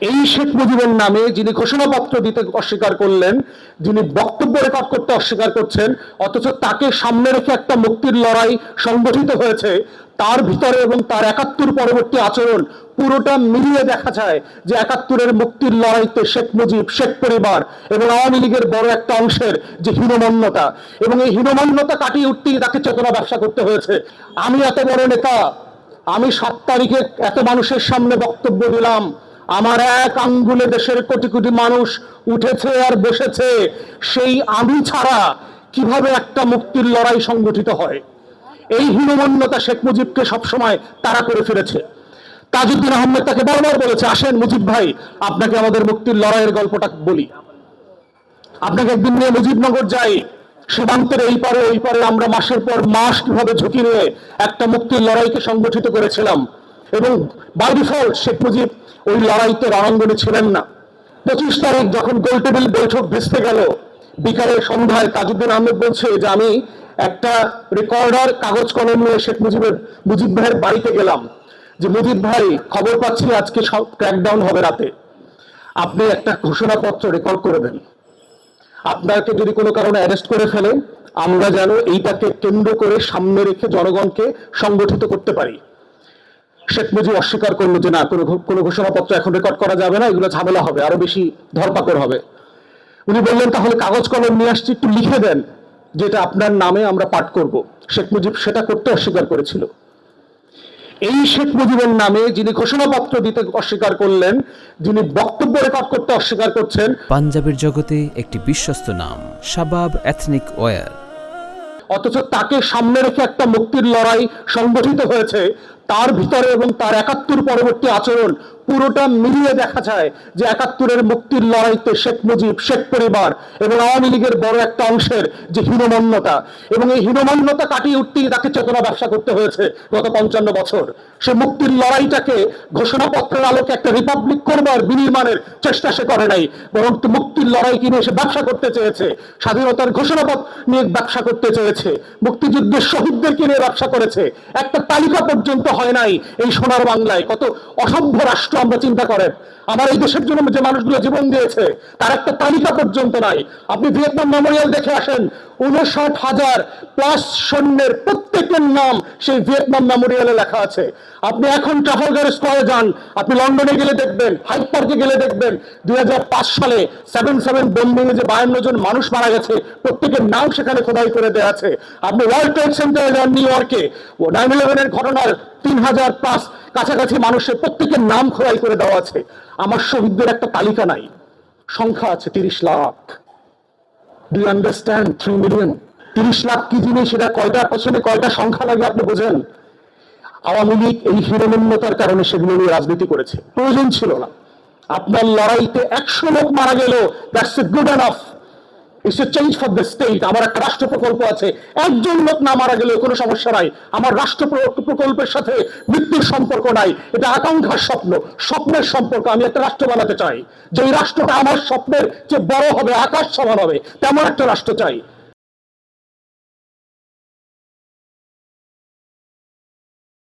এই শেখ মুজিবের নামে যিনি ঘোষণাপত্র দিতে অস্বীকার করলেন, যিনি বক্তব্য রেকর্ড করতে অস্বীকার করছেন, অথচ তাকে সামনে রেখে একটা মুক্তির লড়াই সংগঠিত হয়েছে, তার ভিতরে এবং তার ৭১ পরবর্তী আচরণ পুরোটা মিলিয়ে দেখা যায় যে ৭১-এর মুক্তির লড়াইতে শেখ মুজিব, শেখ পরিবার এবং আওয়ামী লীগের বড় একটা অংশের যে হীনমন্যতা, এবং এই হীনমন্যতা কাটিয়ে উঠতেই তাকে চেতনা ব্যবসা করতে হয়েছে। আমি এত বড় নেতা, আমি ৭ তারিখে এত মানুষের সামনে বক্তব্য দিলাম, আমার এক আঙ্গুলে দেশের কোটি কোটি মানুষ উঠেছে আর বসেছে, সেই আমি ছাড়া কিভাবে একটা মুক্তির লড়াই সংগঠিত হয়? এই হীনমন্যতা শেখ মুজিবকে সবসময় তাড়া করে ফিরেছে। তাজউদ্দিন আহমেদ তাকে বারবার বলেছে, আসেন মুজিব ভাই, আপনাকে আমাদের মুক্তির লড়াইয়ের গল্পটা বলি, আপনাকে একদিন নিয়ে মুজিবনগর যাই, সীমান্তের এই পারে ওই পারে আমরা মাসের পর মাস কিভাবে ঝুঁকি নিয়ে একটা মুক্তির লড়াইকে সংগঠিত করেছিলাম। এবং বাই ডিফল্ট শেখ মুজিব ওই লড়াইতে রণাঙ্গনে ছিলেন না। 25 তারিখ যখন গোলটেবিল বৈঠক ভেস্তে গেল, বিকালের সন্ধ্যায় তাজউদ্দিন আহমেদ বলছে যে আমি একটা রেকর্ডার কাগজ কলম নিয়ে শেখ মুজিব ভাইয়ের বাড়িতে গেলাম, যে মুজিব ভাই, খবর পাচ্ছি আজকে সব ক্র্যাকডাউন হবে রাতে, আপনি একটা ঘোষণাপত্র রেকর্ড করে দেন, আপনাকে যদি কোনো কারণে অ্যারেস্ট করে ফেলে আমরা যেন এইটাকে কেন্দ্র করে সামনে রেখে জনগণকে সংগঠিত করতে পারি। শেখ মুজিব অস্বীকার করলো যে না, কোনো ঘোষণাপত্র এখন রেকর্ড করা যাবে না, এগুলো ঝামেলা হবে, আরো বেশি ধরপাকড় হবে। উনি বললেন তাহলে কাগজ কলম নিয়ে আসছি, একটু লিখে দেন যেটা আপনার নামে আমরা পাঠ করব। শেখ মুজিব সেটা করতে অস্বীকার করেছিল। এই শেখ মুজিবের নামে যিনি ঘোষণাপত্র দিতে অস্বীকার করলেন, যিনি বক্তব্য রেকর্ড করতে অস্বীকার করছেন, পাঞ্জাবের জগতে একটি বিশ্বস্ত নাম শাবাব এথনিক ওয়্যার, অথচ তাকে সামনে রেখে একটা মুক্তির লড়াই সংগঠিত হয়েছে, তার ভিতরে এবং তার ৭১ পরবর্তী আচরণ পুরোটা মিলিয়ে দেখা যায় যে ৭১-এর মুক্তির লড়াইতে শেখ মুজিব, শেখ পরিবার এবং আওয়ামী লীগের বড় একটা অংশের যে হীনমন্যতা, এবং এই হীনমন্যতা কাটিয়ে উঠতেই তাকে চেতনা ব্যবসা করতে হয়েছে গত ৫৫ বছর। সে মুক্তির লড়াইটাকে ঘোষণাপত্রের আলোকে একটা রিপাবলিক করবার বিনির্মাণের চেষ্টা সে করে নাই, বরং মুক্তির লড়াই কিনে সে ব্যবসা করতে চেয়েছে, স্বাধীনতার ঘোষণাপত্র নিয়ে ব্যবসা করতে চেয়েছে, মুক্তিযুদ্ধের শহীদদেরকে নিয়ে ব্যবসা করেছে। একটা তালিকা পর্যন্ত হয় নাই এই সোনার বাংলায়। কত অসভ্য রাষ্ট্র আমরা চিন্তা করেন, আমার এই দেশের জন্য যে মানুষগুলো জীবন দিয়েছে তার একটা তালিকা পর্যন্ত নাই। আপনি ভিয়েতনাম মেমোরিয়াল দেখে আসেন, ৫৯,০০০ প্লাস সৈন্যের প্রত্যেকের নাম সেই ভিয়েতনাম মেমোরিয়ালে লেখা আছে। আপনি এখন ট্রাফালগার স্কোয়ারে যান, আপনি লন্ডনে গেলে দেখবেন, হাইড পার্কে গেলে দেখবেন ২০০৫ সালে ৭/৭ বোম্বিং এ যে ৫২ জন মানুষ মারা গেছে প্রত্যেকের নাম সেখানে খোদাই করে দেওয়া আছে। আপনি ওয়ার্ল্ড ট্রেড সেন্টারে যান নিউ ইয়র্কে, 9/11-এর ঘটনার ৩,০০০ প্লাস কাছাকাছি মানুষের প্রত্যেকের নাম খোদাই করে দেওয়া আছে। আমার শহীদদের একটা তালিকা নাই, সংখ্যা আছে ৩০ lakh. Do you understand? 3 million. ৩০ lakh কি জিনিস, সেটা কয়টা পেছনে কয়টা সংখ্যা লাগে আপনি বোঝেন? আওয়ামী লীগ এই হীনমন্যতার কারণে সেগুলো নিয়ে রাজনীতি করেছে, প্রয়োজন ছিল না। আপনার লড়াইতে ১০০ লোক মারা গেল, that's good enough, it's a change for the state. আমার একটা রাষ্ট্র প্রকল্প আছে, একজন লোক না মারা গেলে কোনো সমস্যা নাই। আমার রাষ্ট্র প্রকল্পের সাথে মৃত্যুর সম্পর্ক নাই, এটা আকাঙ্ক্ষার স্বপ্ন, স্বপ্নের সম্পর্ক। আমি একটা রাষ্ট্র বানাতে চাই, যে রাষ্ট্রটা আমার স্বপ্নের যে বড় হবে, আকাশ সমান হবে, তেমন একটা রাষ্ট্র চাই।